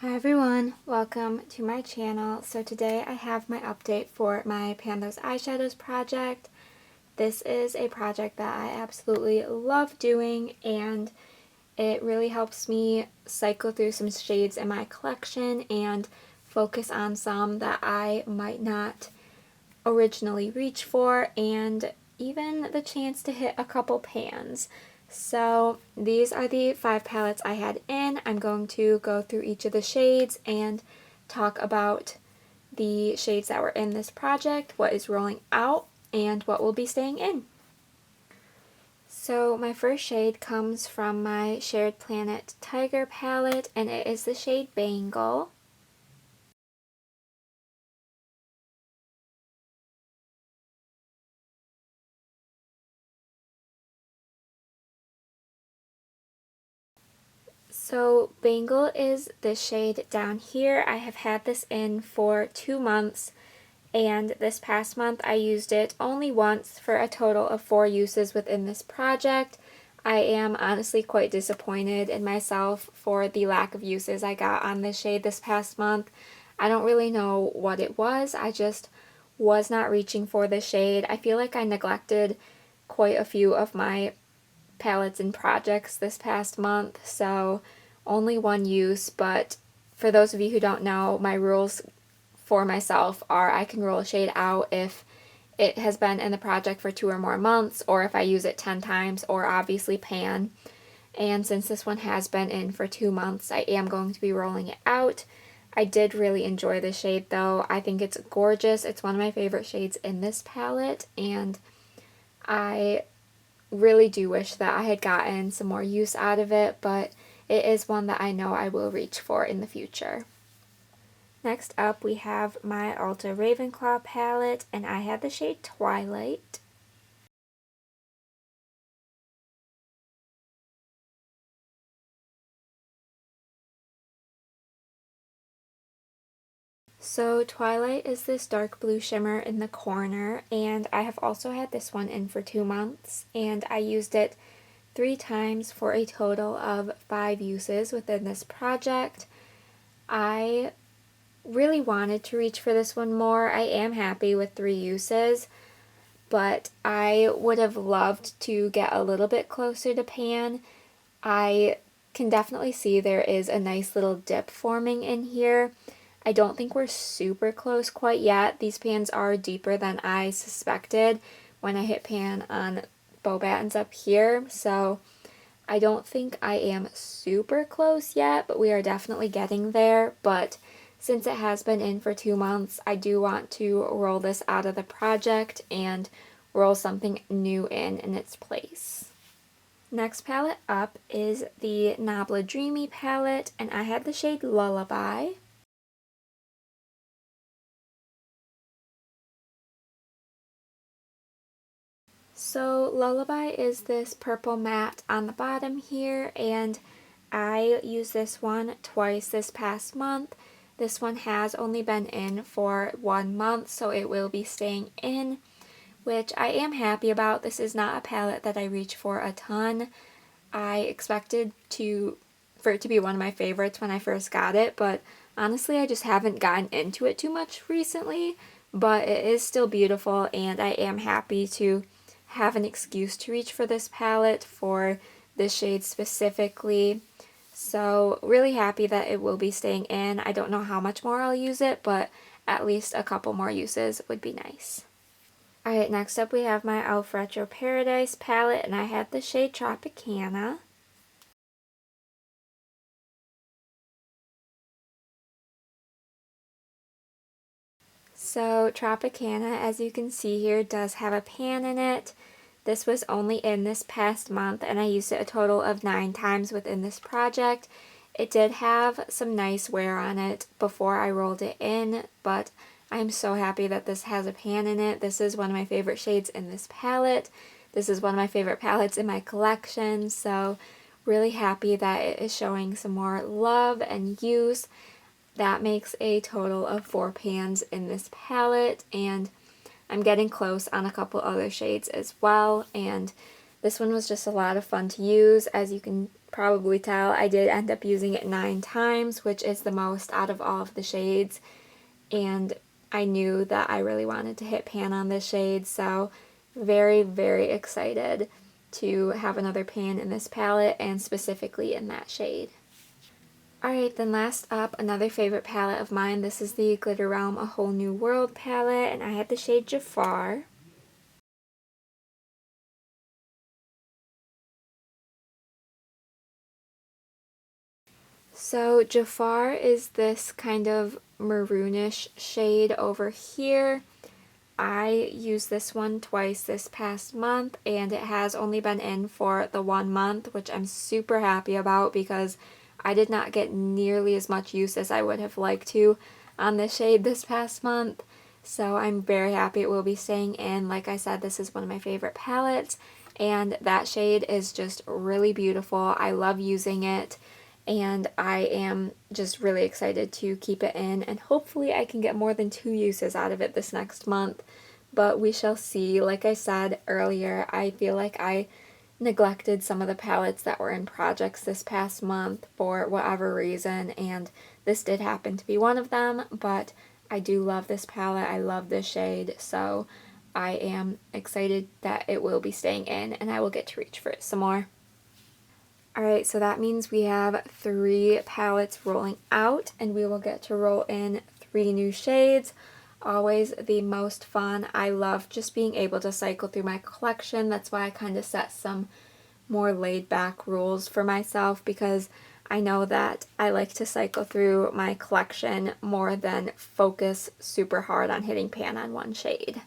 Hi everyone, welcome to my channel. So today I have my update for my Pan Those Eyeshadows project. This is a project that I absolutely love doing, and it really helps me cycle through some shades in my collection and focus on some that I might not originally reach for, and even the chance to hit a couple pans. So these are the 5 palettes I had in. I'm going to go through each of the shades and talk about the shades that were in this project, what is rolling out, and what will be staying in. So my first shade comes from my Shared Planet Tiger palette, and it is the shade Bangle. So Bangle is this shade down here. I have had this in for 2 months, and this past month I used it only once for a total of 4 uses within this project. I am honestly quite disappointed in myself for the lack of uses I got on this shade this past month. I don't really know what it was. I just was not reaching for this shade. I feel like I neglected quite a few of my palettes and projects this past month, so only 1 use. But for those of you who don't know, my rules for myself are I can roll a shade out if it has been in the project for 2 or more months, or if I use it 10 times, or obviously pan. And since this one has been in for 2 months, I am going to be rolling it out. I did really enjoy this shade though. I think it's gorgeous. It's one of my favorite shades in this palette, and I really do wish that I had gotten some more use out of it, but it is one that I know I will reach for in the future. Next up we have my Ulta Ravenclaw palette, and I have the shade Twilight. So Twilight is this dark blue shimmer in the corner, and I have also had this one in for 2 months, and I used it 3 times for a total of 5 uses within this project. I really wanted to reach for this one more. I am happy with 3 uses, but I would have loved to get a little bit closer to pan. I can definitely see there is a nice little dip forming in here. I don't think we're super close quite yet. These pans are deeper than I suspected when I hit pan on bow buttons up here, so I don't think I am super close yet, but we are definitely getting there. But since it has been in for 2 months, I do want to roll this out of the project and roll something new in its place. Next palette up is the Nabla Dreamy palette, and I had the shade Lullaby. So Lullaby is this purple matte on the bottom here, and I used this one twice this past month. This one has only been in for 1 month, so it will be staying in, which I am happy about. This is not a palette that I reach for a ton. I expected for it to be one of my favorites when I first got it, but honestly I just haven't gotten into it too much recently. But it is still beautiful, and I am happy to have an excuse to reach for this palette for this shade specifically. So really happy that it will be staying in. I don't know how much more I'll use it, but at least a couple more uses would be nice. Alright, next up we have my e.l.f. Retro Paradise palette, and I have the shade Tropicana. So Tropicana, as you can see here, does have a pan in it. This was only in this past month, and I used it a total of 9 times within this project. It did have some nice wear on it before I rolled it in, but I'm so happy that this has a pan in it. This is one of my favorite shades in this palette. This is one of my favorite palettes in my collection, so really happy that it is showing some more love and use. That makes a total of 4 pans in this palette, and I'm getting close on a couple other shades as well, and This one was just a lot of fun to use. As you can probably tell, I did end up using it 9 times, which is the most out of all of the shades, and I knew that I really wanted to hit pan on this shade, so very, very excited to have another pan in this palette, and specifically in that shade. Alright, then last up, another favorite palette of mine. This is the Glitter Realm A Whole New World palette, and I had the shade Jafar. So Jafar is this kind of maroonish shade over here. I used this one twice this past month, and it has only been in for the 1 month, which I'm super happy about because I did not get nearly as much use as I would have liked to on this shade this past month. So I'm very happy it will be staying in. Like I said, this is one of my favorite palettes, and that shade is just really beautiful. I love using it, and I am just really excited to keep it in, and hopefully I can get more than 2 uses out of it this next month, but we shall see. Like I said earlier, I feel like I neglected some of the palettes that were in projects this past month for whatever reason, and this did happen to be one of them, but I do love this palette. I love this shade, so I am excited that it will be staying in, and I will get to reach for it some more. Alright, so that means we have 3 palettes rolling out, and we will get to roll in 3 new shades. Always the most fun. I love just being able to cycle through my collection. That's why I kind of set some more laid back rules for myself, because I know that I like to cycle through my collection more than focus super hard on hitting pan on one shade.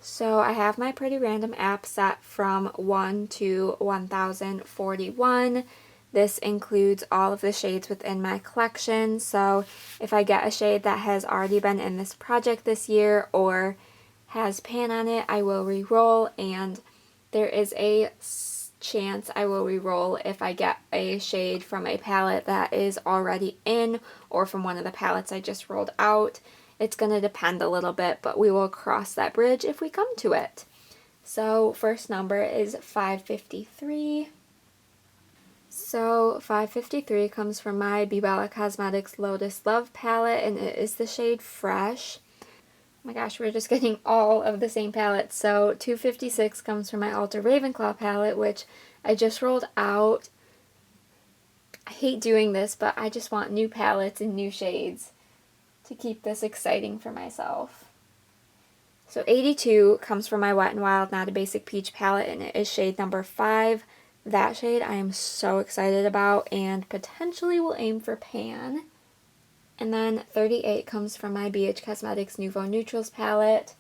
So I have my Pretty Random app set from 1 to 1041. This includes all of the shades within my collection, so if I get a shade that has already been in this project this year or has pan on it, I will re-roll, and there is a chance I will re-roll if I get a shade from a palette that is already in or from one of the palettes I just rolled out. It's going to depend a little bit, but we will cross that bridge if we come to it. So first number is 553. So 553 comes from my Bella Cosmetics Lotus Love palette, and it is the shade Fresh. Oh my gosh, we're just getting all of the same palette. So 256 comes from my Ulta Ravenclaw palette, which I just rolled out. I hate doing this, but I just want new palettes and new shades to keep this exciting for myself. So 82 comes from my Wet n Wild Not a Basic Peach palette, and it is shade number 5. That shade I am so excited about and potentially will aim for pan. And then 38 comes from my BH Cosmetics Nouveau Neutrals palette,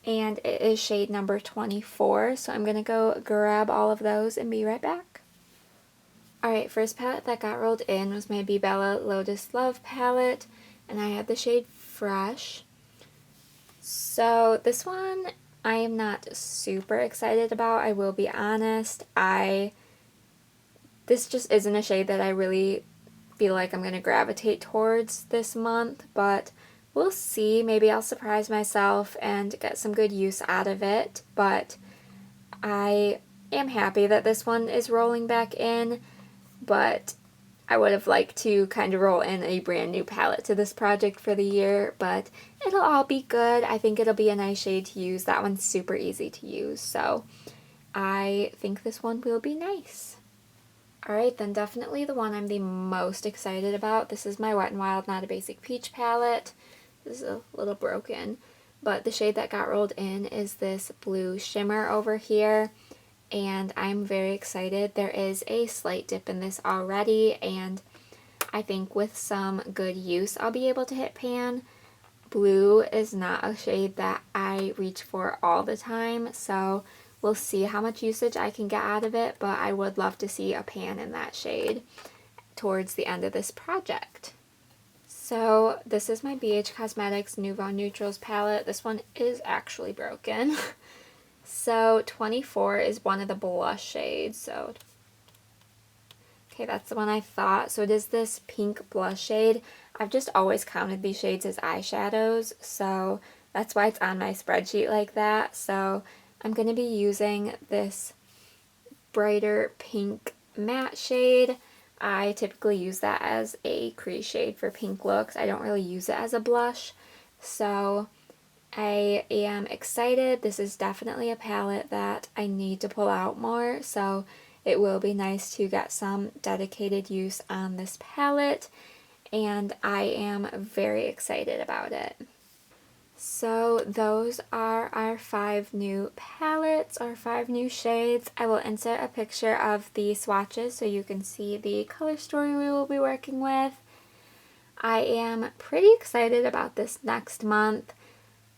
and it is shade number 24. So I'm going to go grab all of those and be right back. Alright, first palette that got rolled in was my Bella Lotus Love palette, and I had the shade Fresh. So this one I am not super excited about, I will be honest. This just isn't a shade that I really feel like I'm going to gravitate towards this month, but we'll see. Maybe I'll surprise myself and get some good use out of it, but I am happy that this one is rolling back in. But I would have liked to kind of roll in a brand new palette to this project for the year, but it'll all be good. I think it'll be a nice shade to use. That one's super easy to use, so I think this one will be nice. Alright, then definitely the one I'm the most excited about. This is my Wet n Wild Not a Basic Peach palette. This is a little broken, but the shade that got rolled in is this blue shimmer over here, and I'm very excited. There is a slight dip in this already, and I think with some good use I'll be able to hit pan. Blue is not a shade that I reach for all the time, so we'll see how much usage I can get out of it, but I would love to see a pan in that shade towards the end of this project. So this is my BH Cosmetics Nouveau Neutrals palette. This one is actually broken. So 24 is one of the blush shades, so okay, that's the one I thought. So it is this pink blush shade. I've just always counted these shades as eyeshadows, so that's why it's on my spreadsheet like that. So I'm going to be using this brighter pink matte shade. I typically use that as a crease shade for pink looks. I don't really use it as a blush, so I am excited. This is definitely a palette that I need to pull out more, so it will be nice to get some dedicated use on this palette, and I am very excited about it. So those are our 5 new palettes, or 5 new shades. I will insert a picture of the swatches so you can see the color story we will be working with. I am pretty excited about this next month.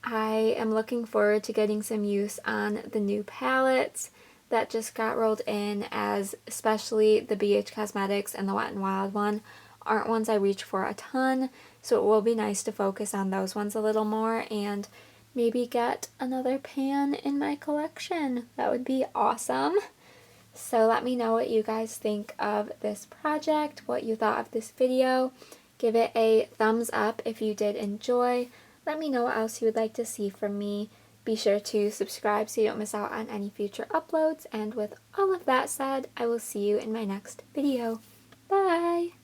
I am looking forward to getting some use on the new palettes that just got rolled in, as especially the BH Cosmetics and the Wet n Wild one aren't ones I reach for a ton, so it will be nice to focus on those ones a little more and maybe get another pan in my collection. That would be awesome. So let me know what you guys think of this project, what you thought of this video. Give it a thumbs up if you did enjoy. Let me know what else you would like to see from me. Be sure to subscribe so you don't miss out on any future uploads. And with all of that said, I will see you in my next video. Bye!